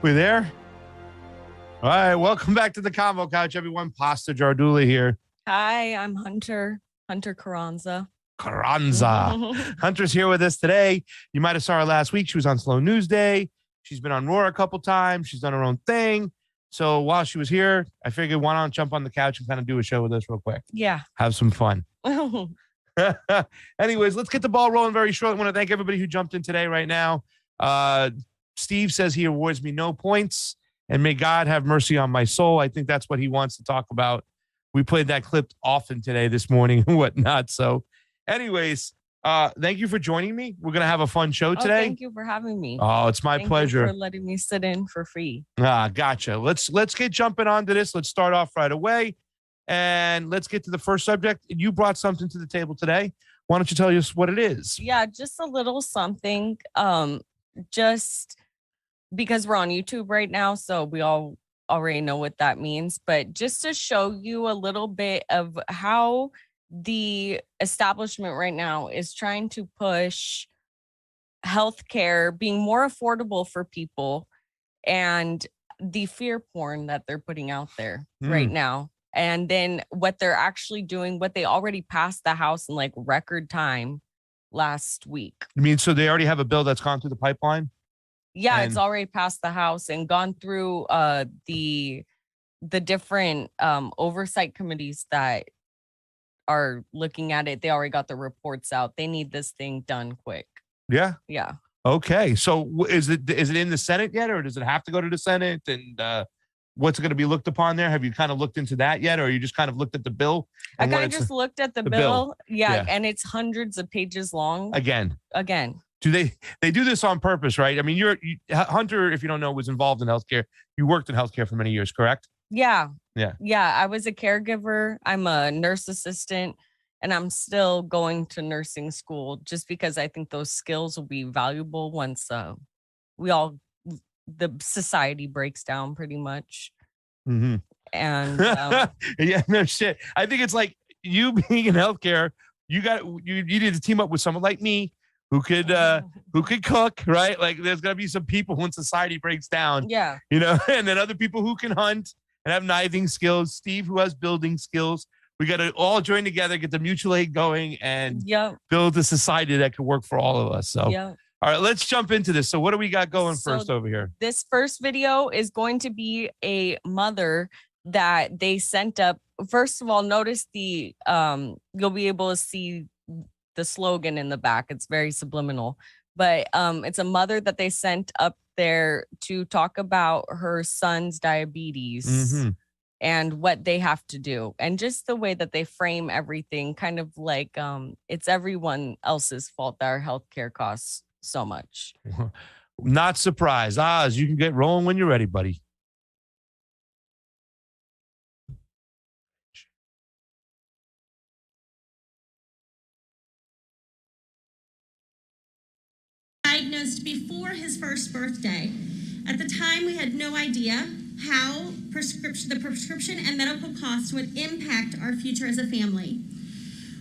We there? All right. Welcome back to the Convo Couch, everyone. Pasta Jardula here. Hi, I'm Hunter Carranza. Hunter's here with us today. You might have saw her last week. She was on Slow News Day. She's been on Raw a couple times. She's done her own thing. So while she was here, I figured why not jump on the couch and kind of do a show with us real quick. Yeah. Have some fun. Anyways, let's get the ball rolling very short. I want to thank everybody who jumped in today right now. Steve says he awards me no points, and may God have mercy on my soul. I think that's what he wants to talk about. We played that clip often today, this morning, and whatnot. So anyways, thank you for joining me. We're going to have a fun show today. Thank you for having me. Oh, it's my pleasure. Thank you for letting me sit in for free. Gotcha. Let's get jumping onto this. Let's start off right away, and let's get to the first subject. You brought something to the table today. Why don't you tell us what it is? Yeah, just a little something. Just because we're on YouTube right now, so we all already know what that means. But just to show you a little bit of how the establishment right now is trying to push healthcare being more affordable for people, and the fear porn that they're putting out there right now. And then what they're actually doing, what they already passed the House in like record time last week. You mean, so they already have a bill that's gone through the pipeline? Yeah, it's already passed the House and gone through the different oversight committees that are looking at it. They already got the reports out. They need this thing done quick. Yeah. Yeah. Okay. So is it in the Senate yet, or does it have to go to the Senate? And what's going to be looked upon there? Have you kind of looked into that yet, or you just kind of looked at the bill? I kind of just looked at the bill. Yeah, and it's hundreds of pages long. Again. Do they do this on purpose, right? I mean, Hunter, if you don't know, was involved in healthcare. You worked in healthcare for many years, correct? Yeah. Yeah. I was a caregiver. I'm a nurse assistant, and I'm still going to nursing school just because I think those skills will be valuable once the society breaks down pretty much. Mm-hmm. And yeah, no shit. I think it's like you being in healthcare, you need to team up with someone like me who could cook, right? Like there's gonna be some people when society breaks down. Yeah. And then other people who can hunt and have kniving skills. Steve, who has building skills. We got to all join together, get the mutual aid going, and build a society that can work for all of us. So, all right, let's jump into this. So what do we got going first over here? This first video is going to be a mother that they sent up. First of all, notice you'll be able to see the slogan in the back. It's very subliminal, but it's a mother that they sent up there to talk about her son's diabetes and what they have to do, and just the way that they frame everything, kind of like it's everyone else's fault that our healthcare costs so much. Not surprised. Oz, you can get rolling when you're ready, buddy. Diagnosed before his first birthday. At the time, we had no idea how the prescription and medical costs would impact our future as a family.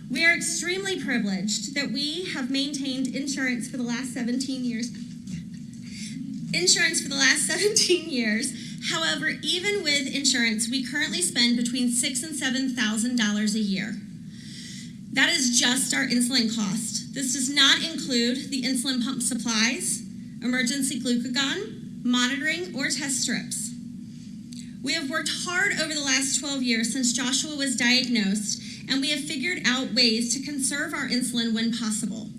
We are extremely privileged that we have maintained insurance for the last 17 years. However, even with insurance, we currently spend between $6,000 and $7,000 a year. That is just our insulin cost. This does not include the insulin pump supplies, emergency glucagon, monitoring, or test strips. We have worked hard over the last 12 years since Joshua was diagnosed, and we have figured out ways to conserve our insulin when possible.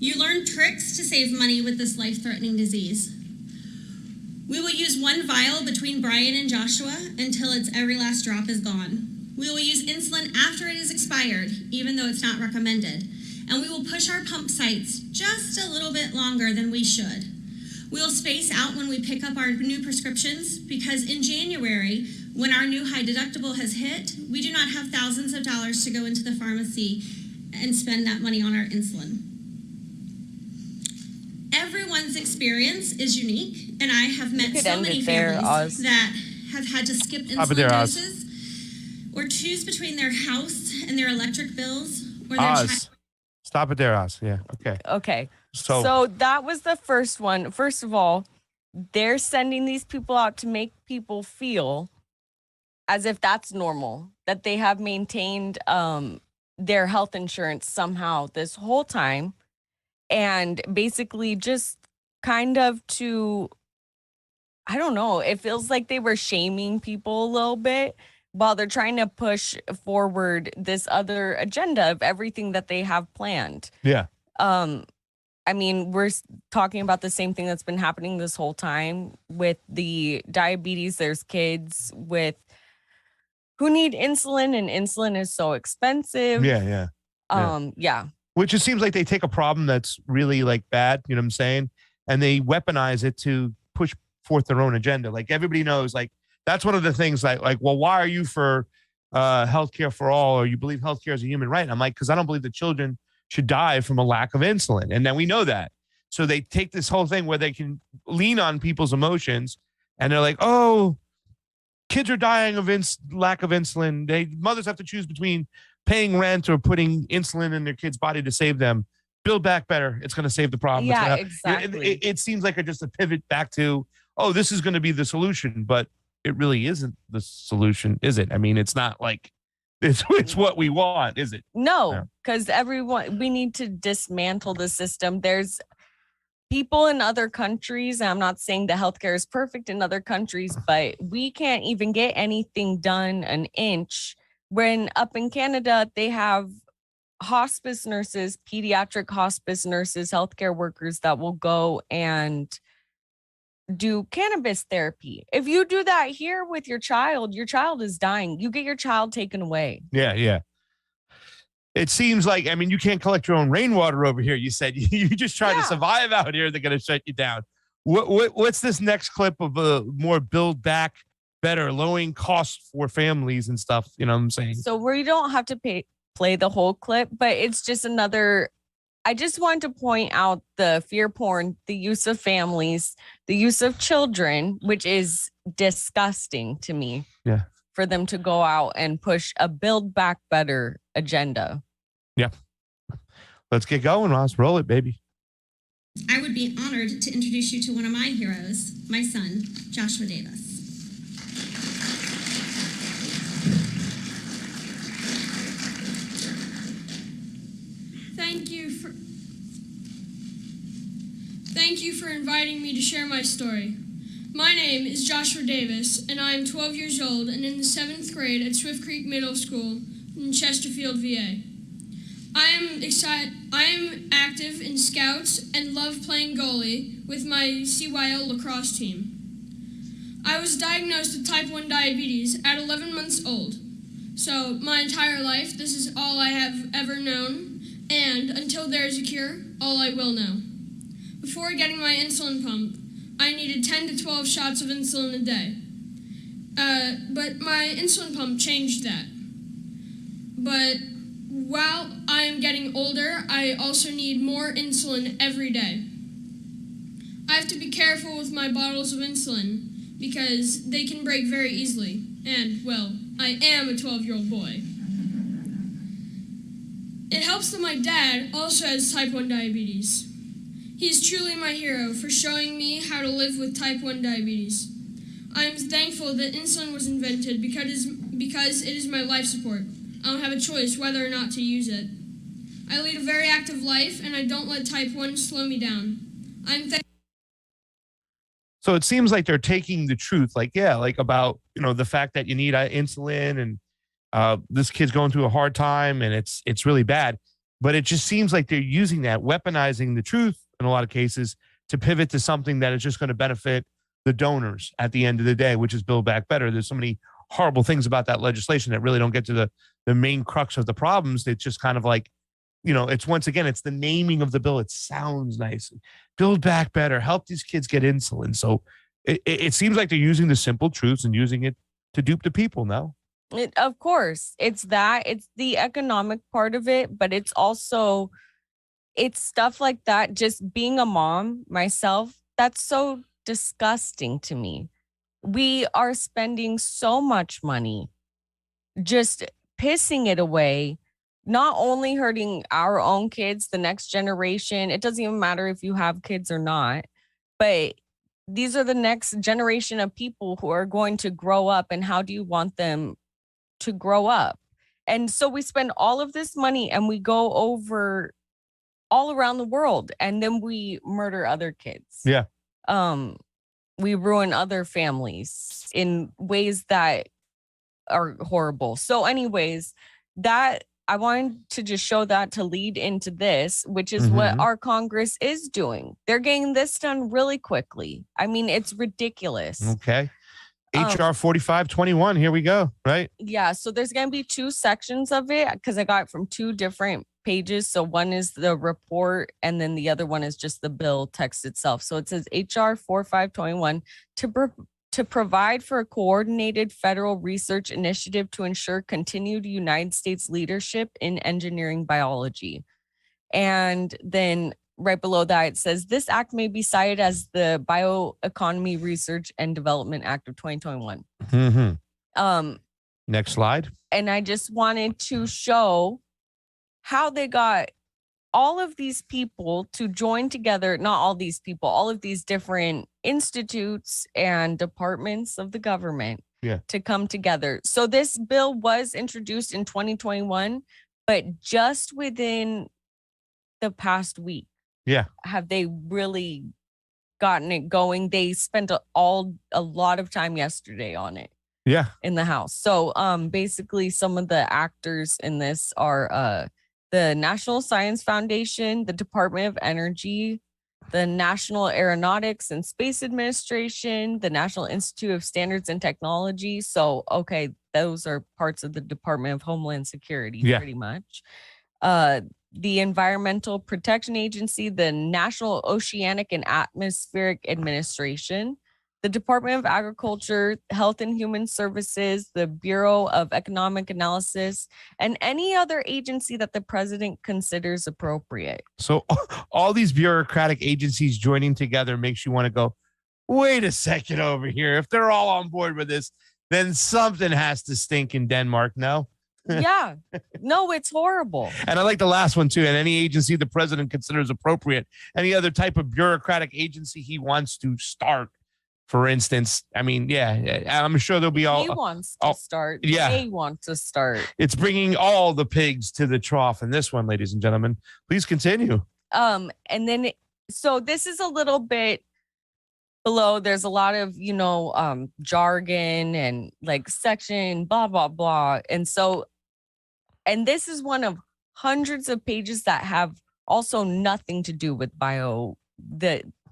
You learn tricks to save money with this life-threatening disease. We will use one vial between Brian and Joshua until its every last drop is gone. We will use insulin after it is expired, even though it's not recommended. And we will push our pump sites just a little bit longer than we should. We will space out when we pick up our new prescriptions, because in January, when our new high deductible has hit, we do not have thousands of dollars to go into the pharmacy and spend that money on our insulin. Everyone's experience is unique, and I have met so many families that have had to skip insulin doses or choose between their house and their electric bills or their child. Stop it there, Oz. Yeah, okay. So that was the first one. First of all, they're sending these people out to make people feel as if that's normal, that they have maintained their health insurance somehow this whole time, and basically just kind of to, I don't know, it feels like they were shaming people a little bit, while they're trying to push forward this other agenda of everything that they have planned. Yeah. I mean, we're talking about the same thing that's been happening this whole time with the diabetes. There's kids who need insulin, and insulin is so expensive. Yeah. Yeah. Which it seems like they take a problem that's really like bad, you know what I'm saying? And they weaponize it to push forth their own agenda. Like everybody knows, like that's one of the things like, well, why are you for healthcare for all, or you believe healthcare is a human right? And I'm like, because I don't believe that children should die from a lack of insulin. And then we know that. So they take this whole thing where they can lean on people's emotions and they're like, oh, kids are dying of lack of insulin. Mothers have to choose between paying rent or putting insulin in their kid's body to save them. Build back better. It's going to save the problem. Yeah, exactly. It seems like just a pivot back to, oh, this is going to be the solution, but it really isn't the solution, is it? I mean, it's not like it's what we want, is it? No, because we need to dismantle the system. There's people in other countries, and I'm not saying the healthcare is perfect in other countries, but we can't even get anything done an inch. When up in Canada, they have hospice nurses, pediatric hospice nurses, healthcare workers that will go and do cannabis therapy. If you do that here with your child is dying. You get your child taken away. Yeah. It seems like, I mean, you can't collect your own rainwater over here. You said you just try to survive out here. They're going to shut you down. What's this next clip of more build back better, lowering costs for families and stuff? You know what I'm saying? So we don't have to play the whole clip, but it's just another. I just want to point out the fear porn, the use of families, the use of children, which is disgusting to me. Yeah. For them to go out and push a build back better agenda. Yeah. Let's get going, Ross. Roll it, baby. I would be honored to introduce you to one of my heroes, my son, Joshua Davis. Thank you for inviting me to share my story. My name is Joshua Davis, and I am 12 years old and in the 7th grade at Swift Creek Middle School in Chesterfield, VA. I am active in Scouts and love playing goalie with my CYO lacrosse team. I was diagnosed with type 1 diabetes at 11 months old. So my entire life, this is all I have ever known, and until there is a cure, all I will know. Before getting my insulin pump, I needed 10 to 12 shots of insulin a day. But my insulin pump changed that. But while I am getting older, I also need more insulin every day. I have to be careful with my bottles of insulin because they can break very easily. And, well, I am a 12-year-old boy. It helps that my dad also has type 1 diabetes. He is truly my hero for showing me how to live with type 1 diabetes. I am thankful that insulin was invented because it is my life support. I don't have a choice whether or not to use it. I lead a very active life, and I don't let type 1 slow me down. So it seems like they're taking the truth, like about the fact that you need insulin, and this kid's going through a hard time, and it's really bad. But it just seems like they're using that, weaponizing the truth in a lot of cases to pivot to something that is just going to benefit the donors at the end of the day, which is Build Back Better. There's so many horrible things about that legislation that really don't get to the main crux of the problems. It's just kind of like, it's once again, it's the naming of the bill. It sounds nice. Build Back Better, help these kids get insulin. So it seems like they're using the simple truths and using it to dupe the people now. Of course, it's the economic part of it, but it's also, it's stuff like that. Just being a mom myself, that's so disgusting to me. We are spending so much money just pissing it away, not only hurting our own kids, the next generation. It doesn't even matter if you have kids or not, but these are the next generation of people who are going to grow up, and how do you want them to grow up? And so we spend all of this money and we go over all around the world, and then we murder other kids. Yeah. We ruin other families in ways that are horrible. So anyways, that I wanted to just show that to lead into this, which is what our Congress is doing. They're getting this done really quickly. I mean, it's ridiculous. Okay. HR 4521. Here we go. Right. Yeah. So there's going to be 2 sections of it because I got it from 2 different pages. So one is the report and then the other one is just the bill text itself. So it says HR 4521 to provide for a coordinated federal research initiative to ensure continued United States leadership in engineering biology. And then right below that, it says this act may be cited as the Bioeconomy Research and Development Act of 2021. Next slide. And I just wanted to show how they got all of these people to join together, not all these people, all of these different institutes and departments of the government to come together. So this bill was introduced in 2021, but just within the past week, have they really gotten it going? They spent a lot of time yesterday on it. In the House. So basically some of the actors in this are the National Science Foundation, the Department of Energy, the National Aeronautics and Space Administration, the National Institute of Standards and Technology. So, okay, those are parts of the Department of Homeland Security, pretty much. The Environmental Protection Agency, the National Oceanic and Atmospheric Administration, the Department of Agriculture, Health and Human Services, the Bureau of Economic Analysis, and any other agency that the president considers appropriate. So all these bureaucratic agencies joining together makes you want to go, wait a second over here. If they're all on board with this, then something has to stink in Denmark, no? Yeah. No, it's horrible. And I like the last one too. And any agency the president considers appropriate, any other type of bureaucratic agency he wants to start. For instance, I mean, I'm sure there'll be all. He wants to start. They want to start. It's bringing all the pigs to the trough in this one, ladies and gentlemen. Please continue. And then, so this is a little bit below. There's a lot of, jargon and like section, blah, blah, blah. And so, and this is one of hundreds of pages that have also nothing to do with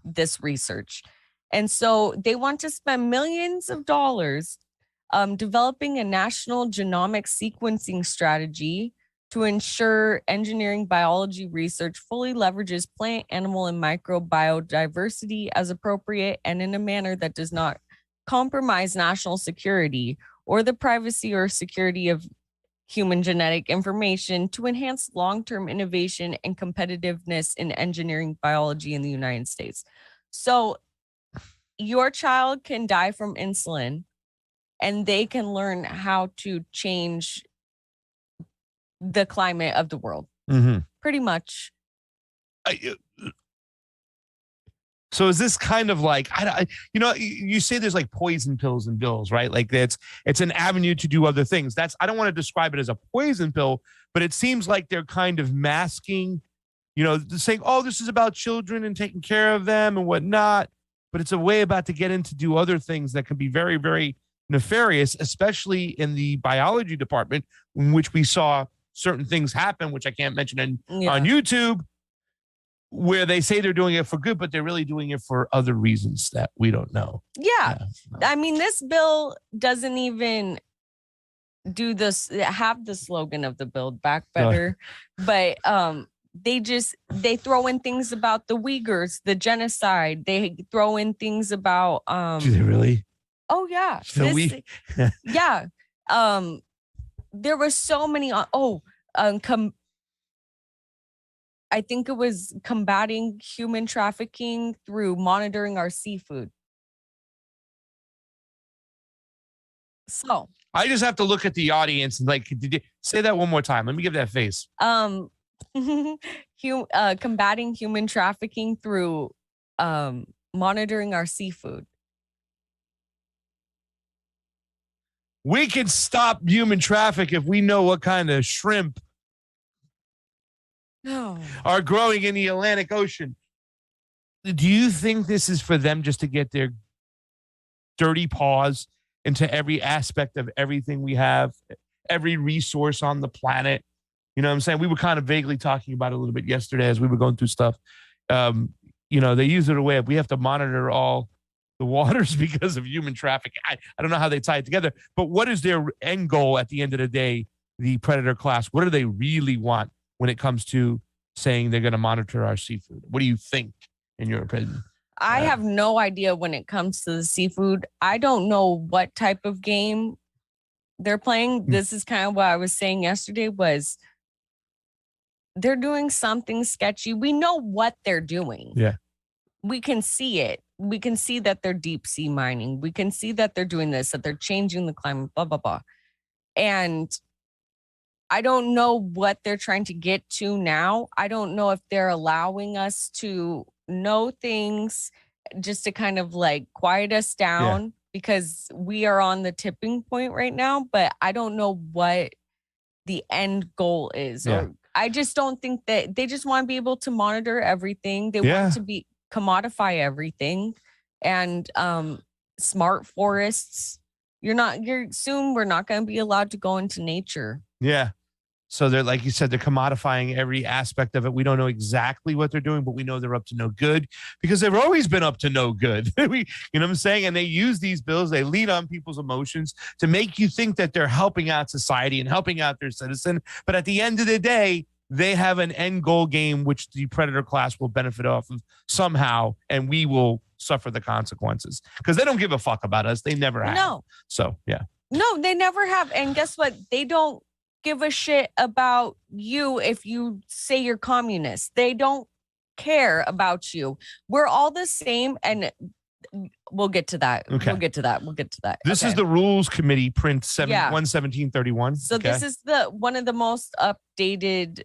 this research. And so they want to spend millions of dollars developing a national genomic sequencing strategy to ensure engineering biology research fully leverages plant, animal, and microbiodiversity as appropriate and in a manner that does not compromise national security or the privacy or security of human genetic information to enhance long-term innovation and competitiveness in engineering biology in the United States. So your child can die from insulin and they can learn how to change the climate of the world. Pretty much. So is this kind of like, you say there's like poison pills and bills, right? Like it's an avenue to do other things. I don't want to describe it as a poison pill, but it seems like they're kind of masking, saying, oh, this is about children and taking care of them and whatnot. But it's a way about to get in to do other things that can be very, very nefarious, especially in the biology department, in which we saw certain things happen, which I can't mention on YouTube, where they say they're doing it for good, but they're really doing it for other reasons that we don't know. Yeah. I mean, this bill doesn't even have the slogan of the Build Back Better, but they throw in things about the Uyghurs, the genocide. They throw in things about do they really? Oh yeah. Yeah. There were so many I think it was combating human trafficking through monitoring our seafood. So I just have to look at the audience and did you say that one more time? Let me give that face. Combating human trafficking through monitoring our seafood. We can stop human traffic if we know what kind of shrimp are growing in the Atlantic Ocean. Do you think this is for them just to get their dirty paws into every aspect of everything we have, every resource on the planet. You know what I'm saying? We were kind of vaguely talking about it a little bit yesterday as we were going through stuff. You know, they use it a way of we have to monitor all the waters because of human trafficking. I don't know how they tie it together, but what is their end goal at the end of the day, the predator class? What do they really want when it comes to saying they're going to monitor our seafood? What do you think, in your opinion? I have no idea when it comes to the seafood. I don't know what type of game they're playing. This is kind of what I was saying yesterday was they're doing something sketchy. We know what they're doing. Yeah. We can see it. We can see that they're deep sea mining. We can see that they're doing this, that they're changing the climate, blah, blah, blah. And I don't know what they're trying to get to now. I don't know if they're allowing us to know things just to kind of like quiet us down because we are on the tipping point right now, but I don't know what the end goal is. Or I just don't think that they just want to be able to monitor everything. They want to be commodify everything and smart forests. Soon we're not going to be allowed to go into nature. Yeah. So they're, like you said, they're commodifying every aspect of it. We don't know exactly what they're doing, but we know they're up to no good because they've always been up to no good. You know what I'm saying? And they use these bills, they lead on people's emotions to make you think that they're helping out society and helping out their citizen. But at the end of the day, they have an end goal game, which the predator class will benefit off of somehow, and we will suffer the consequences because they don't give a fuck about us. They never have. No. So, yeah. No, they never have. And guess what? They don't give a shit about you if you say you're communist. They don't care about you. We're all the same, and we'll get to that. Okay. We'll get to that. This is the Rules Committee, print 11731. So this is one of the most updated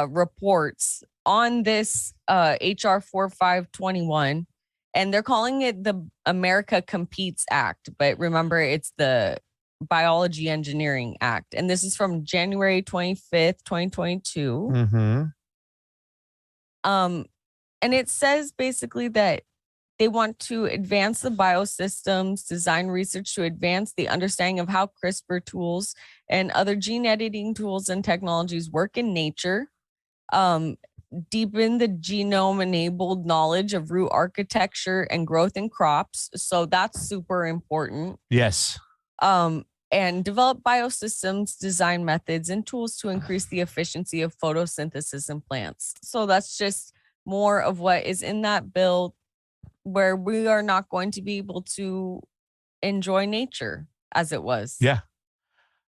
reports on this HR 4521, and they're calling it the America Competes Act, but remember it's the Biology Engineering Act, and this is from January 25th, 2022. Mm-hmm. And it says basically that they want to advance the biosystems, design research to advance the understanding of how CRISPR tools and other gene editing tools and technologies work in nature, deepen the genome-enabled knowledge of root architecture and growth in crops. So that's super important. Yes. And develop biosystems, design methods, and tools to increase the efficiency of photosynthesis in plants. So that's just more of what is in that bill, where we are not going to be able to enjoy nature as it was. Yeah.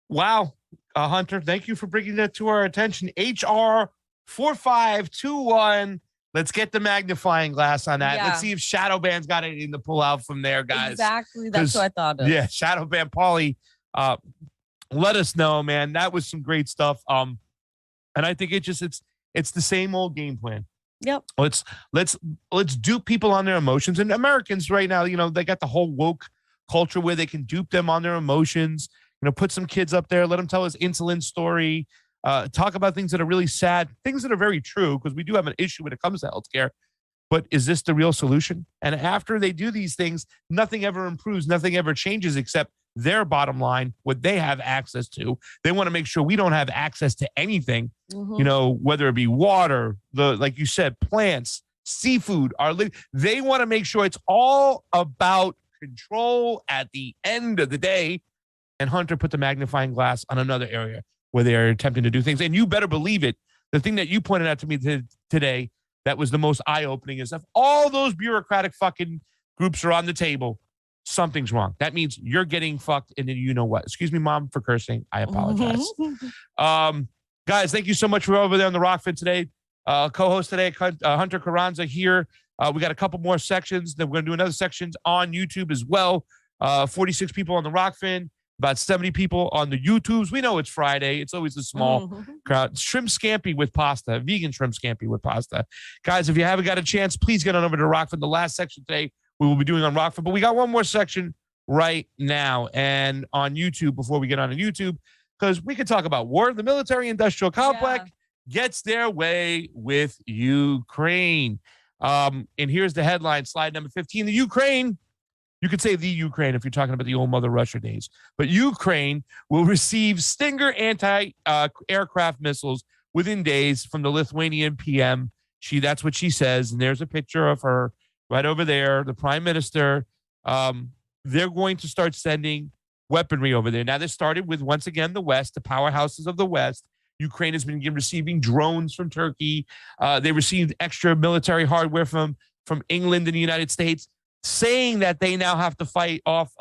Wow. Hunter, thank you for bringing that to our attention. HR 4521. Let's get the magnifying glass on that. Yeah. Let's see if Shadowban's got anything to pull out from there, guys. Exactly. That's what I thought of. Yeah, Shadowban Paulie, let us know, man. That was some great stuff. And I think it's the same old game plan. Yep. Let's dupe people on their emotions. And Americans right now, you know, they got the whole woke culture where they can dupe them on their emotions. You know, put some kids up there, let them tell his insulin story. Talk about things that are really sad, things that are very true, because we do have an issue when it comes to healthcare. But is this the real solution? And after they do these things, nothing ever improves, nothing ever changes except their bottom line, what they have access to. They want to make sure we don't have access to anything, you know, whether it be water, like you said, plants, seafood, they want to make sure it's all about control at the end of the day. And Hunter put the magnifying glass on another area where they are attempting to do things. And you better believe it. The thing that you pointed out to me today that was the most eye-opening is if all those bureaucratic fucking groups are on the table, something's wrong. That means you're getting fucked, and then you know what. Excuse me, Mom, for cursing. I apologize. Guys, thank you so much for over there on the Rokfin today. Co-host today, Hunter Carranza here. We got a couple more sections. Then we're going to do another sections on YouTube as well. 46 people on the Rokfin. About 70 people on the YouTubes. We know it's Friday. It's always a small crowd. Shrimp scampi with pasta, vegan shrimp scampi with pasta. Guys, if you haven't got a chance, please get on over to Rokfin. The last section today we will be doing on Rokfin, but we got one more section right now and on YouTube before we get on YouTube, because we could talk about war. The military-industrial complex gets their way with Ukraine. And here's the headline, slide number 15. The Ukraine You could say the Ukraine if you're talking about the old Mother Russia days. But Ukraine will receive Stinger anti-aircraft missiles within days from the Lithuanian PM. That's what she says. And there's a picture of her right over there, the prime minister. They're going to start sending weaponry over there. Now, this started with, once again, the West, the powerhouses of the West. Ukraine has been receiving drones from Turkey. They received extra military hardware from England and the United States, saying that they now have to fight off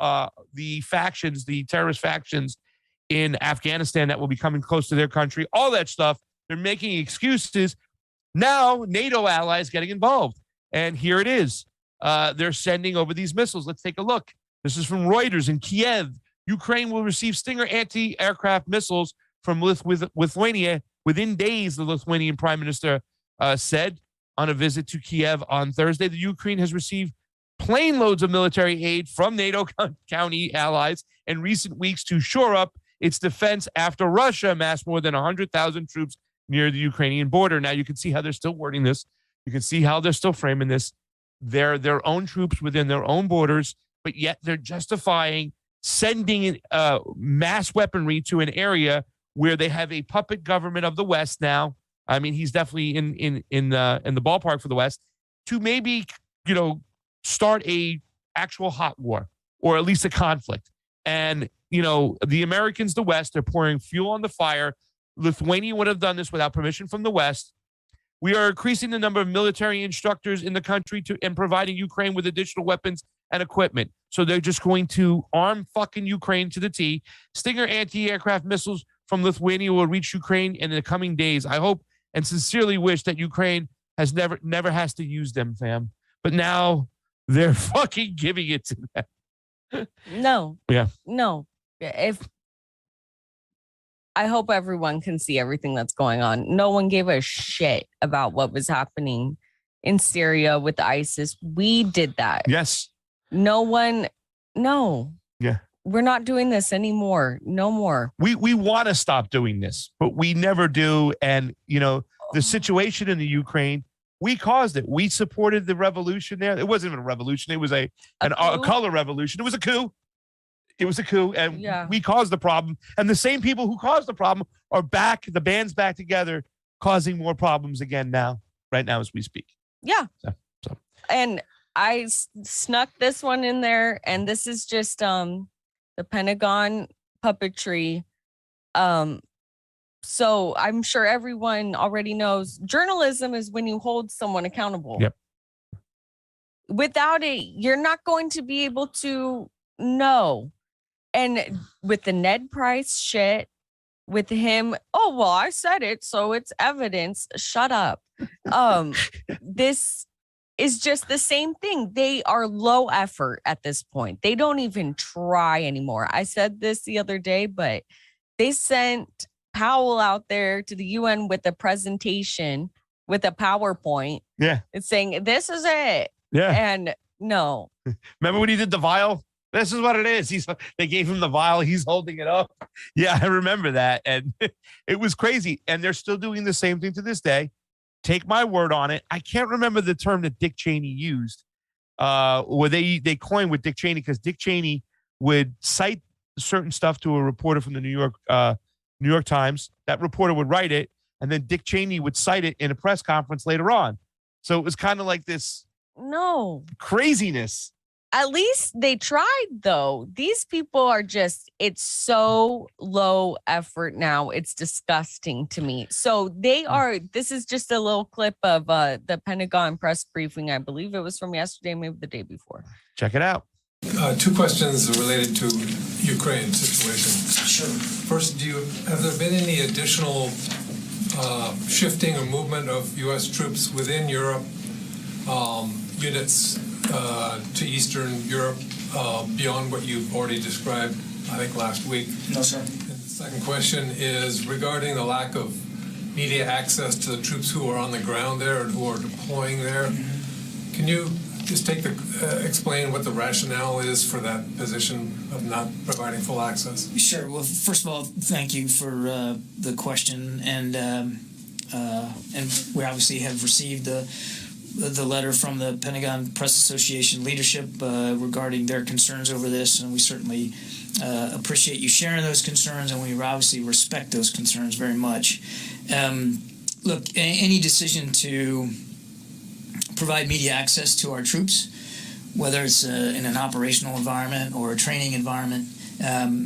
the factions, the terrorist factions in Afghanistan that will be coming close to their country. All that stuff. They're making excuses. Now, NATO allies getting involved. And here it is. They're sending over these missiles. Let's take a look. This is from Reuters in Kiev. Ukraine will receive Stinger anti-aircraft missiles from Lithuania within days, the Lithuanian prime minister said on a visit to Kiev on Thursday. The Ukraine has received plane loads of military aid from NATO county allies in recent weeks to shore up its defense after Russia amassed more than 100,000 troops near the Ukrainian border. Now, you can see how they're still wording this. You can see how they're still framing this. They're their own troops within their own borders, but yet they're justifying sending mass weaponry to an area where they have a puppet government of the West now. I mean, he's definitely in the ballpark for the West to maybe, start a actual hot war or at least a conflict. And, the Americans, the West, are pouring fuel on the fire. Lithuania would have done this without permission from the West. We are increasing the number of military instructors in the country and providing Ukraine with additional weapons and equipment. So they're just going to arm fucking Ukraine to the T. Stinger anti-aircraft missiles from Lithuania will reach Ukraine in the coming days. I hope and sincerely wish that Ukraine has never has to use them, fam. But now they're fucking giving it to them. No. Yeah. No. I hope everyone can see everything that's going on. No one gave a shit about what was happening in Syria with ISIS. We did that. Yes. No one. No. Yeah. We're not doing this anymore. No more. We want to stop doing this, but we never do. And, the situation in the Ukraine, we caused it. We supported the revolution there. It wasn't even a revolution. It was a color revolution. It was a coup. It was a coup. And we caused the problem. And the same people who caused the problem are back. The band's back together, causing more problems again right now as we speak. Yeah. So. And I snuck this one in there. And this is just the Pentagon puppetry. So I'm sure everyone already knows journalism is when you hold someone accountable. Yep. Without it, you're not going to be able to know. And with the Ned Price shit, with him, oh, well, I said it, so it's evidence. Shut up. This is just the same thing. They are low effort at this point. They don't even try anymore. I said this the other day, but they sent Powell out there to the UN with a presentation with a PowerPoint. Yeah. It's saying, this is it. Yeah. And no. Remember when he did the vial? This is what it is. They gave him the vial. He's holding it up. Yeah, I remember that. And it was crazy. And they're still doing the same thing to this day. Take my word on it. I can't remember the term that Dick Cheney used. Where they coined with Dick Cheney, because Dick Cheney would cite certain stuff to a reporter from the New York Times. That reporter would write it, and then Dick Cheney would cite it in a press conference later on. So it was kind of like this craziness. At least they tried, though. These people are it's so low effort now. It's disgusting to me. So this is just a little clip of the Pentagon press briefing. I believe it was from yesterday, maybe the day before. Check it out. Two questions related to Ukraine situation. Sure. First, have there been any additional shifting or movement of U.S. troops within Europe, units to Eastern Europe, beyond what you've already described, I think, last week? No, sir. And the second question is regarding the lack of media access to the troops who are on the ground there and who are deploying there. Mm-hmm. Can you just explain what the rationale is for that position of not providing full access? Sure. Well, first of all, thank you for the question, and we obviously have received the letter from the Pentagon Press Association leadership regarding their concerns over this, and we certainly appreciate you sharing those concerns, and we obviously respect those concerns very much. Look, any decision to provide media access to our troops, whether it's in an operational environment or a training environment,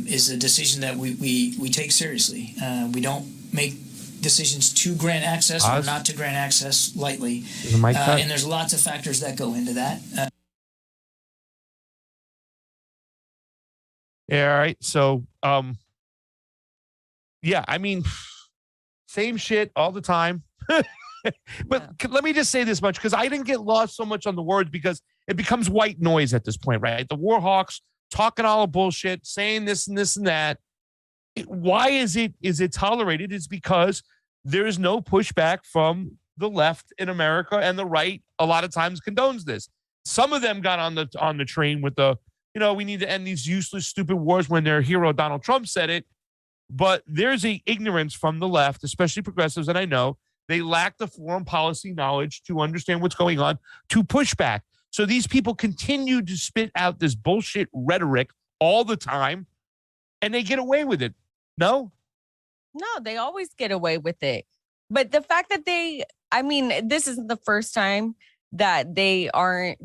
is a decision that we take seriously. We don't make decisions to grant access or not to grant access lightly. And there's lots of factors that go into that. Yeah, all right. So, yeah, I mean, same shit all the time. But let me just say this much, because I didn't get lost so much on the words, because it becomes white noise at this point, right? The war hawks talking all the bullshit, saying this and this and that. Why is it tolerated? It's because there is no pushback from the left in America, and the right a lot of times condones this. Some of them got on the train with the, we need to end these useless, stupid wars when their hero Donald Trump said it. But there's a ignorance from the left, especially progressives, and I know they lack the foreign policy knowledge to understand what's going on, to push back. So these people continue to spit out this bullshit rhetoric all the time, and they get away with it. No, they always get away with it. But the fact that this isn't the first time that they are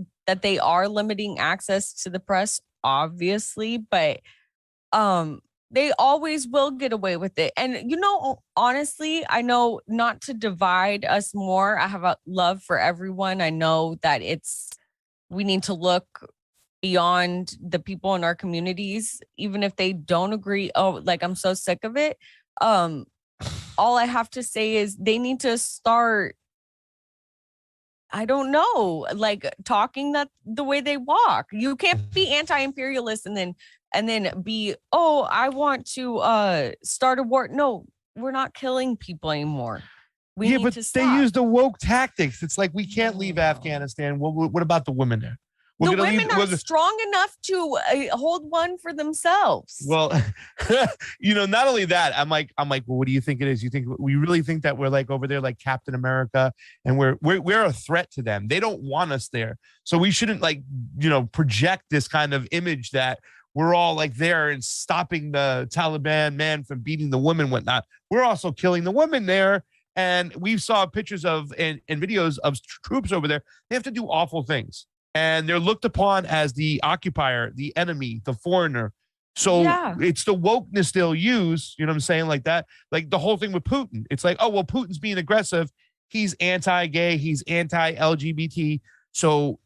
limiting access to the press, obviously, but they always will get away with it. And, honestly, I know not to divide us more. I have a love for everyone. I know that we need to look beyond the people in our communities, even if they don't agree. Oh, like, I'm so sick of it. All I have to say is they need to start, I don't know, like, talking that the way they walk. You can't be anti-imperialist and then be, I want to start a war. No, we're not killing people anymore. We need to stop. They use the woke tactics. It's like, we can't leave Afghanistan. What about the women there? The women are strong enough to hold one for themselves. Well, not only that, I'm like, well, what do you think it is? You think we really think that we're like over there, like Captain America, and we're a threat to them? They don't want us there, so we shouldn't project this kind of image that we're all like there and stopping the Taliban man from beating the women, whatnot. We're also killing the women there, and we saw pictures of and videos of troops over there. They have to do awful things. And they're looked upon as the occupier, the enemy, the foreigner. So It's the wokeness they'll use, you know what I'm saying, like that. Like the whole thing with Putin. It's like, Putin's being aggressive. He's anti-gay. He's anti-LGBT. So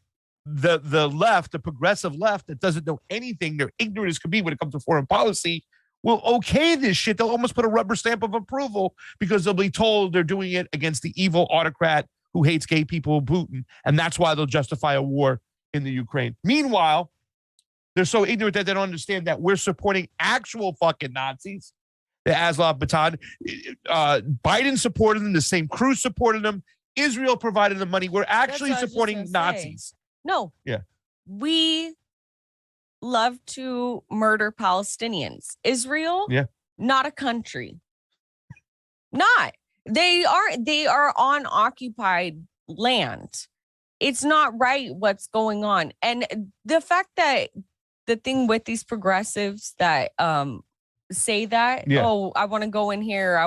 the left, the progressive left that doesn't know anything, they're ignorant as could be when it comes to foreign policy, will okay this shit. They'll almost put a rubber stamp of approval because they'll be told they're doing it against the evil autocrat who hates gay people, Putin, and that's why they'll justify a war in the Ukraine. Meanwhile, they're so ignorant that they don't understand that we're supporting actual fucking Nazis, the Azov Baton. Biden supported them. The same crew supported them. Israel provided them money. We're actually supporting Nazis. No. Yeah. We love to murder Palestinians. Israel, not a country. Not. They are on occupied land. It's not right what's going on. And the fact that the thing with these progressives that say that, I want to go in here.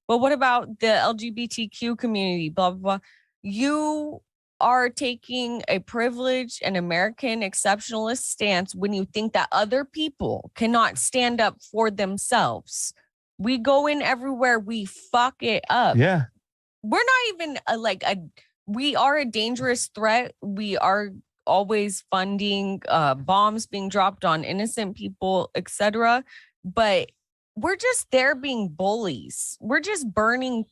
But what about the LGBTQ community? Blah, blah, blah. You are taking a privileged and American exceptionalist stance when you think that other people cannot stand up for themselves. We go in everywhere. We fuck it up. Yeah. We're not even we are a dangerous threat. We are always funding bombs being dropped on innocent people, etc. But we're just there being bullies. We're just burning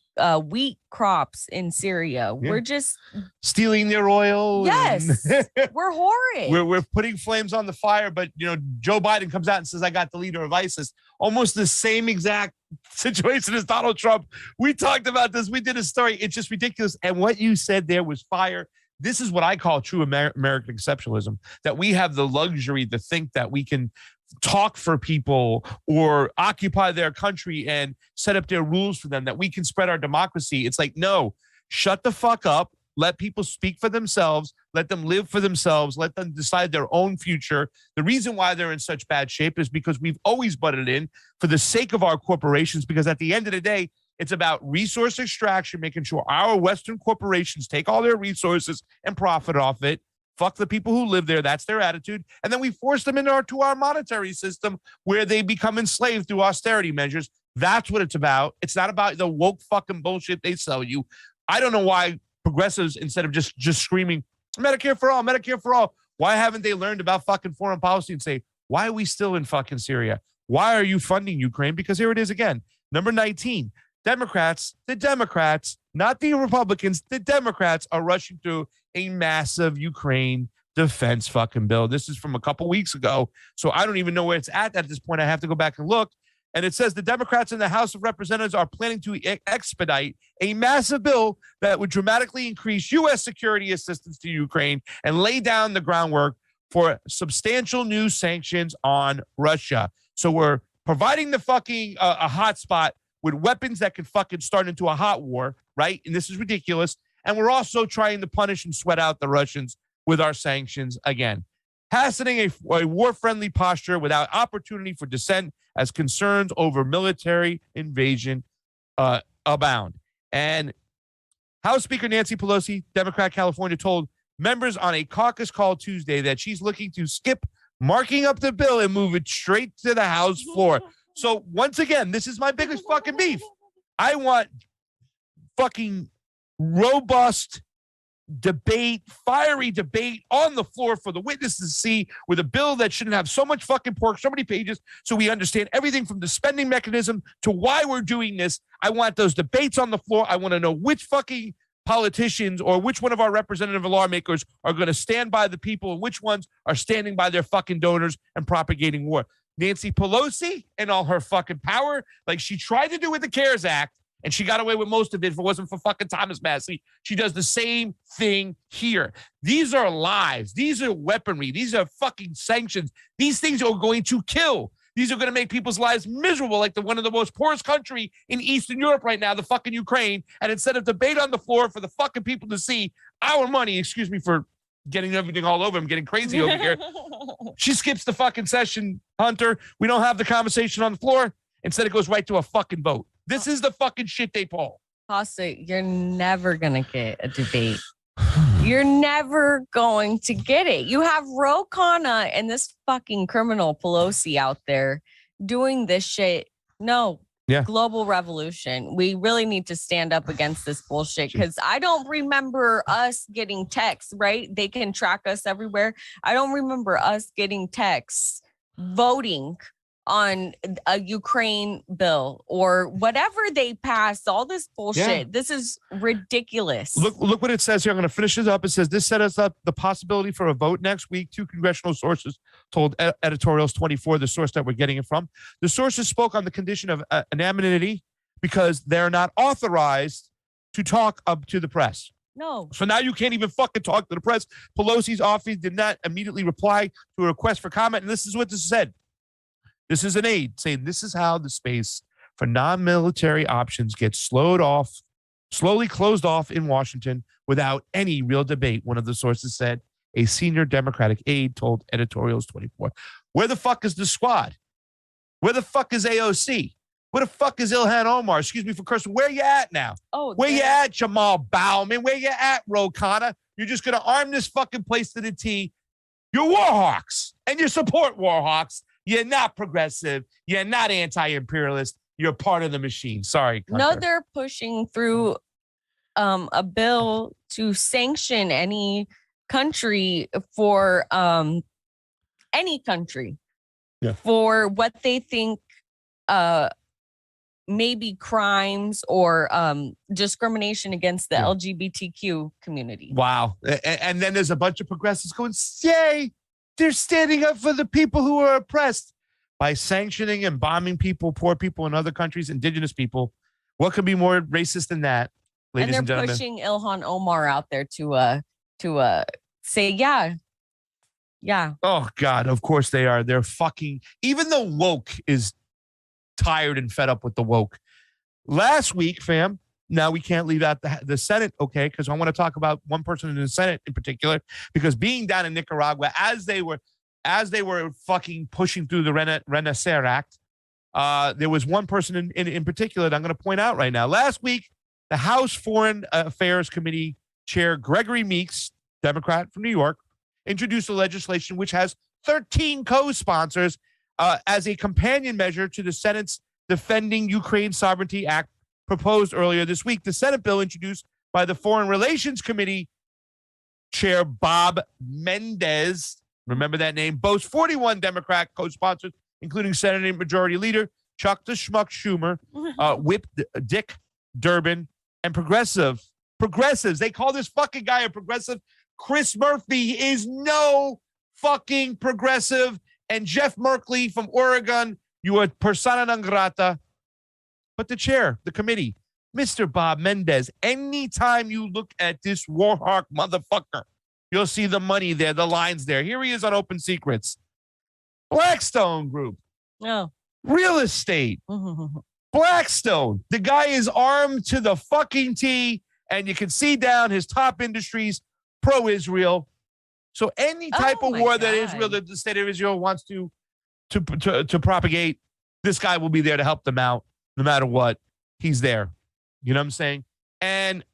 wheat crops in Syria. We're just stealing their oil. Yes. We're horrid. We're putting flames on the fire, but Joe Biden comes out and says, I got the leader of ISIS. Almost the same exact situation as Donald Trump. We talked about this. We did a story. It's just ridiculous. And what you said there was fire. This is what I call true American exceptionalism, that we have the luxury to think that we can talk for people or occupy their country and set up their rules for them, that we can spread our democracy. It's like, no, shut the fuck up. Let people speak for themselves. Let them live for themselves. Let them decide their own future. The reason why they're in such bad shape is because we've always butted in for the sake of our corporations, because at the end of the day, it's about resource extraction, making sure our Western corporations take all their resources and profit off it. Fuck the people who live there. That's their attitude. And then we force them into our monetary system where they become enslaved through austerity measures. That's what it's about. It's not about the woke fucking bullshit they sell you. I don't know why progressives, instead of just screaming, Medicare for all, why haven't they learned about fucking foreign policy and say, why are we still in fucking Syria? Why are you funding Ukraine? Because here it is again. Number 19, the Democrats, not the Republicans, the Democrats are rushing through a massive Ukraine defense fucking bill. This is from a couple weeks ago. So I don't even know where it's at this point. I have to go back and look. And it says the Democrats in the House of Representatives are planning to expedite a massive bill that would dramatically increase U.S. security assistance to Ukraine and lay down the groundwork for substantial new sanctions on Russia. So we're providing the fucking a hotspot with weapons that can fucking start into a hot war, right? And this is ridiculous. And we're also trying to punish and sweat out the Russians with our sanctions again. Hastening a war-friendly posture without opportunity for dissent as concerns over military invasion abound. And House Speaker Nancy Pelosi, Democrat California, told members on a caucus call Tuesday that she's looking to skip marking up the bill and move it straight to the House floor. So once again, this is my biggest fucking beef. I want fucking robust debate, fiery debate on the floor for the witnesses to see, with a bill that shouldn't have so much fucking pork, so many pages, so we understand everything from the spending mechanism to why we're doing this. I want those debates on the floor. I want to know which fucking politicians or which one of our representative lawmakers are going to stand by the people and which ones are standing by their fucking donors and propagating war. Nancy Pelosi and all her fucking power, like she tried to do with the CARES Act, and she got away with most of it if it wasn't for fucking Thomas Massey. She does the same thing here. These are lives. These are weaponry. These are fucking sanctions. These things are going to kill. These are going to make people's lives miserable, like the one of the most poorest country in Eastern Europe right now, the fucking Ukraine. And instead of debate on the floor for the fucking people to see our money, excuse me for getting everything all over, I'm getting crazy over here. She skips the fucking session, Hunter. We don't have the conversation on the floor. Instead, it goes right to a fucking vote. This is the fucking shit they pull. Costa, you're never going to get a debate. You're never going to get it. You have Ro Khanna and this fucking criminal Pelosi out there doing this shit. No. Yeah. Global revolution. We really need to stand up against this bullshit, because I don't remember us getting texts, right? They can track us everywhere. I don't remember us getting texts voting on a Ukraine bill or whatever they passed, all this bullshit. Yeah. This is ridiculous. Look what it says here. I'm going to finish this up. It says this set us up the possibility for a vote next week. Two congressional sources told Editorials 24, the source that we're getting it from. The sources spoke on the condition of anonymity because they're not authorized to talk up to the press. No. So now you can't even fucking talk to the press. Pelosi's office did not immediately reply to a request for comment. And this is what this said. This is an aide saying this is how the space for non-military options gets slowly closed off in Washington without any real debate. One of the sources said, a senior Democratic aide told Editorials 24. Where the fuck is the squad? Where the fuck is AOC? Where the fuck is Ilhan Omar? Excuse me for cursing. Where you at now? Oh, where you at, Jamal Bauman? Where you at, Ro Khanna? You're just going to arm this fucking place to the T. You're war hawks, and you support war hawks. You're not progressive. You're not anti-imperialist. You're part of the machine. Sorry. No, Hunter. they're pushing through a bill to sanction any country for any country for what they think maybe crimes or discrimination against the LGBTQ community. Wow. And then there's a bunch of progressives going, yay, they're standing up for the people who are oppressed by sanctioning and bombing people, poor people in other countries, indigenous people. What could be more racist than that, ladies and gentlemen? And they're pushing Ilhan Omar out there to say, yeah. Oh, God, of course they are. They're fucking, even the woke is tired and fed up with the woke. Last week, fam, Now we can't leave out the Senate, okay? Because I want to talk about one person in the Senate in particular, because being down in Nicaragua as they were fucking pushing through the Renacer Act, there was one person in particular that I'm going to point out right now. Last week, the House Foreign Affairs Committee Chair Gregory Meeks, Democrat from New York, introduced a legislation which has 13 co-sponsors as a companion measure to the Senate's Defending Ukraine Sovereignty Act proposed earlier this week. The Senate bill, introduced by the Foreign Relations Committee Chair Bob Mendez, remember that name, boasts 41 Democrat co-sponsors, including Senate Majority Leader Chuck the Schmuck Schumer, Whip Dick Durbin, and progressives. They call this fucking guy a progressive. Chris Murphy is no fucking progressive. And Jeff Merkley from Oregon, you are persona non grata. But the chair, the committee, Mr. Bob Mendez, anytime you look at this warhawk motherfucker, you'll see the money there, the lines there. Here he is on Open Secrets. Blackstone Group. No. Real estate. Blackstone. The guy is armed to the fucking T, and you can see down his top industries, pro-Israel. So any type of war that the state of Israel wants to propagate, this guy will be there to help them out no matter what. He's there. You know what I'm saying? And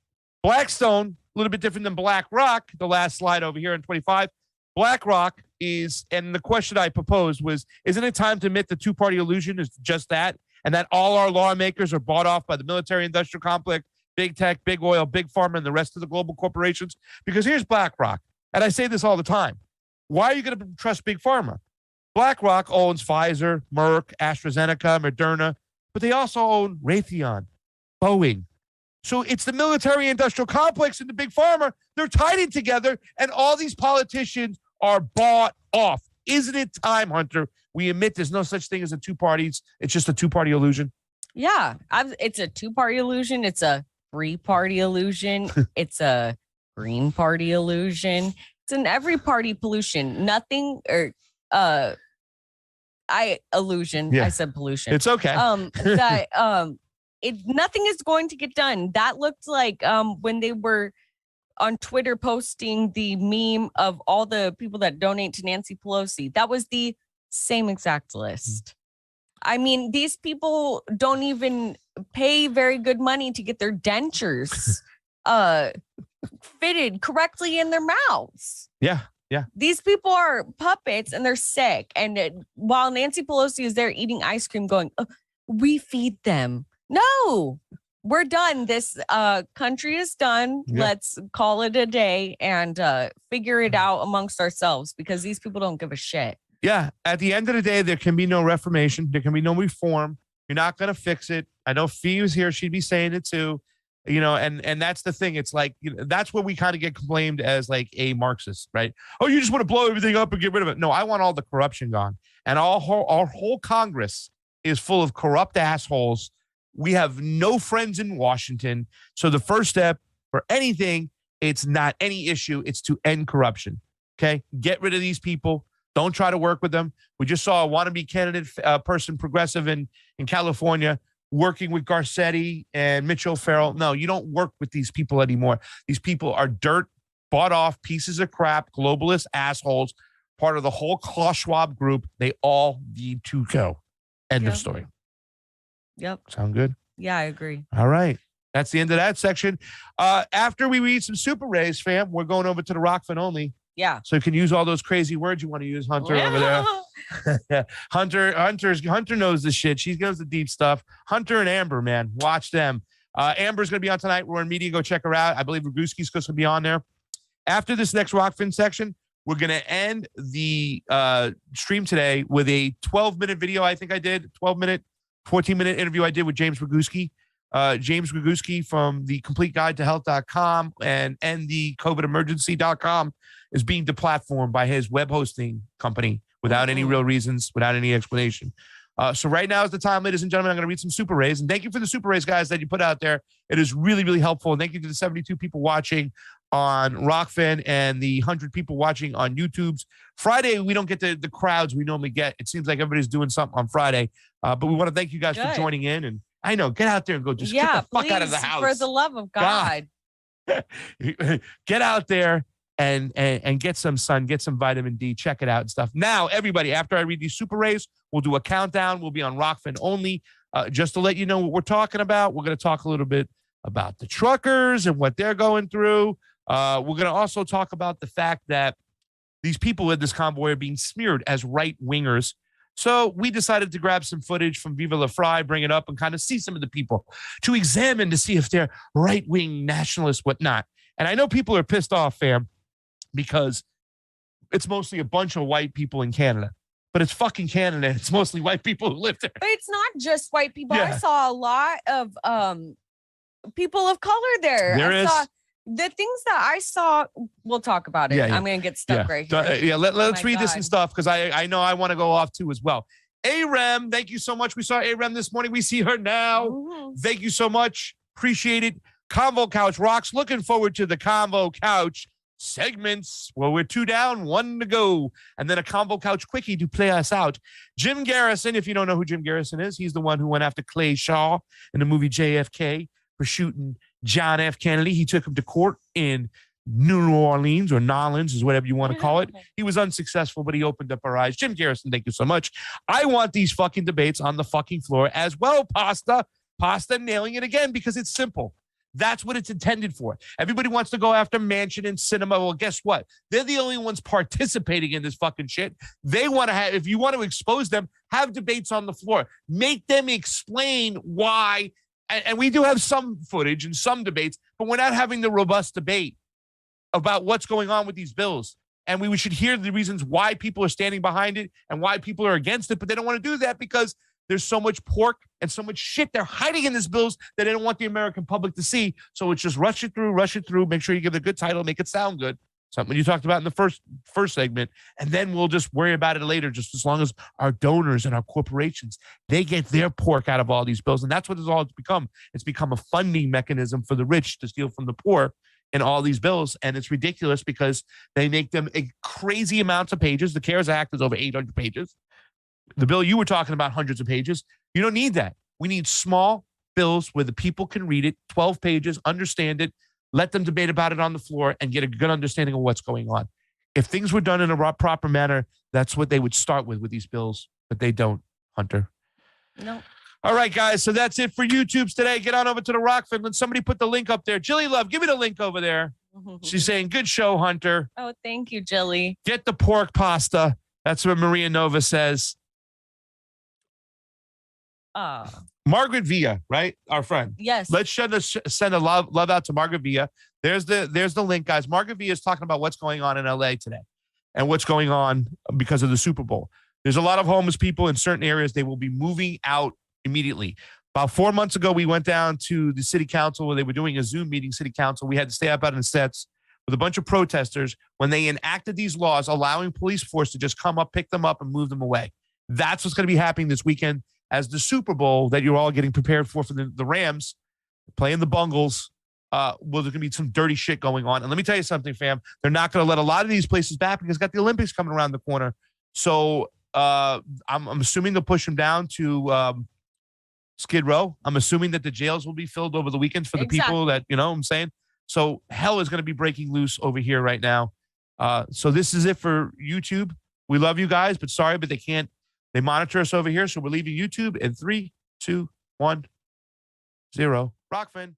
Blackstone, a little bit different than BlackRock, the last slide over here in 25. BlackRock is, and the question I proposed was, isn't it time to admit the two-party illusion is just that, and that all our lawmakers are bought off by the military-industrial complex, big tech, big oil, big pharma, and the rest of the global corporations? Because here's BlackRock, and I say this all the time. Why are you going to trust big pharma? BlackRock owns Pfizer, Merck, AstraZeneca, Moderna, but they also own Raytheon, Boeing. So it's the military-industrial complex and the big pharma. They're tied in together, and all these politicians are bought off. Isn't it time, Hunter, we admit there's no such thing as a two parties? It's just a two-party illusion. Yeah, it's a two-party illusion. It's a three-party illusion. It's a green party illusion. It's an every-party pollution. Nothing or illusion. Yeah. I said pollution. It's okay. Nothing is going to get done. That looked like when they were on Twitter posting the meme of all the people that donate to Nancy Pelosi. That was the same exact list. I mean, these people don't even pay very good money to get their dentures fitted correctly in their mouths. Yeah. These people are puppets and they're sick. And while Nancy Pelosi is there eating ice cream going, we feed them. No, we're done. This country is done. Yeah. Let's call it a day and figure it out amongst ourselves, because these people don't give a shit. Yeah. At the end of the day, there can be no reformation. There can be no reform. You're not going to fix it. I know Fee was here. She'd be saying it too. You know, and that's the thing. It's like, you know, that's where we kind of get blamed as like a Marxist, right? Oh, you just want to blow everything up and get rid of it. No, I want all the corruption gone. And our whole Congress is full of corrupt assholes. We have no friends in Washington. So the first step for anything, it's not any issue. It's to end corruption. Okay. Get rid of these people. Don't try to work with them. We just saw a wannabe candidate person, progressive in California, working with Garcetti and Mitchell Farrell. No, you don't work with these people anymore. These people are dirt, bought off pieces of crap, globalist assholes, part of the whole Klaus Schwab group. They all need to go. End of story. Yep. Sound good? Yeah, I agree. All right. That's the end of that section. After we read some Super Rays, fam, we're going over to the Rokfin only. Yeah. So you can use all those crazy words you want to use, Hunter, over there. Yeah. Hunter knows the shit. She knows the deep stuff. Hunter and Amber, man, watch them. Amber's going to be on tonight. We're in media. Go check her out. I believe Raguski's supposed to be on there. After this next Rokfin section, we're going to end the stream today with a 12-minute video. I think I did 12-minute, 14-minute interview I did with James Raguski. James Raguski from the Complete Guide to Health.com and the COVIDemergency.com is being deplatformed by his web hosting company without any real reasons, without any explanation. So right now is the time, ladies and gentlemen. I'm going to read some Super Rays. And thank you for the Super Rays, guys, that you put out there. It is really, really helpful. And thank you to the 72 people watching on Rokfin and the 100 people watching on YouTube's. Friday, we don't get the crowds we normally get. It seems like everybody's doing something on Friday. But we want to thank you guys for joining in and I know. Get out there and go. Just get the fuck out of the please, house. for the love of God. Get out there and get some sun, get some vitamin D, check it out and stuff. Now, everybody, after I read these super rays, we'll do a countdown. We'll be on Rokfin only. Just to let you know what we're talking about. We're going to talk a little bit about the truckers and what they're going through. We're going to also talk about the fact that these people in this convoy are being smeared as right-wingers. So we decided to grab some footage from Viva La Fry, bring it up, and kind of see some of the people to examine to see if they're right-wing nationalists, whatnot. And I know people are pissed off, fam, because it's mostly a bunch of white people in Canada. But it's fucking Canada. It's mostly white people who live there. But it's not just white people. Yeah. I saw a lot of people of color there. There saw is. the things that I saw. We'll talk about it. Yeah, yeah. I'm gonna get stuck right here. Yeah, let's my read this God. and stuff because I know I want to go off too as well. Arem, thank you so much. We saw Arem this morning. We see her now. Mhm. Thank you so much. Appreciate it. Convo Couch rocks. Looking forward to the Convo Couch segments. Well, we're 2 down, 1 to go. And then a Convo Couch quickie to play us out. Jim Garrison, if you don't know who Jim Garrison is, he's the one who went after Clay Shaw in the movie JFK for shooting John F. Kennedy. He took him to court in New Orleans or Nolans is whatever you want to call it. He was unsuccessful, but he opened up our eyes. Jim Garrison, thank you so much. I want these fucking debates on the fucking floor as well, Pasta. Pasta nailing it again because it's simple. That's what it's intended for. Everybody wants to go after Manchin and Cinema. Well, guess what? They're the only ones participating in this fucking shit. They want to have, if you want to expose them, have debates on the floor. Make them explain why. And we do have some footage and some debates, but we're not having the robust debate about what's going on with these bills. And we should hear the reasons why people are standing behind it and why people are against it, but they don't want to do that because there's so much pork and so much shit they're hiding in these bills that they don't want the American public to see. So it's just rush it through. Make sure you give it a good title, make it sound good. Something you talked about in the first segment. And then we'll just worry about it later, just as long as our donors and our corporations, they get their pork out of all these bills. And that's what it's become. It's become a funding mechanism for the rich to steal from the poor in all these bills. And it's ridiculous because they make them a crazy amounts of pages. The CARES Act is over 800 pages. The bill you were talking about, hundreds of pages. You don't need that. We need small bills where the people can read it, 12 pages, understand it, let them debate about it on the floor and get a good understanding of what's going on. If things were done in a proper manner, that's what they would start with these bills, but they don't, Hunter. No. All right, guys. So that's it for YouTube's today. Get on over to the Rokfin. Let somebody put the link up there. Jilly Love, give me the link over there. She's saying, good show, Hunter. Oh, thank you, Jilly. Get the pork pasta. That's what Maria Nova says. Margaret Villa, right? Our friend. Yes. Let's send a love out to Margaret Villa. There's the link, guys. Margaret Villa is talking about what's going on in LA today and what's going on because of the Super Bowl. There's a lot of homeless people in certain areas. They will be moving out immediately. About 4 months ago, we went down to the city council where they were doing a Zoom meeting, city council. We had to stay up out in the sets with a bunch of protesters when they enacted these laws, allowing police force to just come up, pick them up, and move them away. That's what's going to be happening this weekend as the Super Bowl that you're all getting prepared for the Rams playing the Bungles. Well, there's going to be some dirty shit going on. And let me tell you something, fam. They're not going to let a lot of these places back because got the Olympics coming around the corner. So I'm assuming they'll push them down to Skid Row. I'm assuming that the jails will be filled over the weekends for the people that, you know what I'm saying? So hell is going to be breaking loose over here right now. So this is it for YouTube. We love you guys, but sorry, but they monitor us over here. So we're leaving YouTube in 3, 2, 1, 0. Rokfin.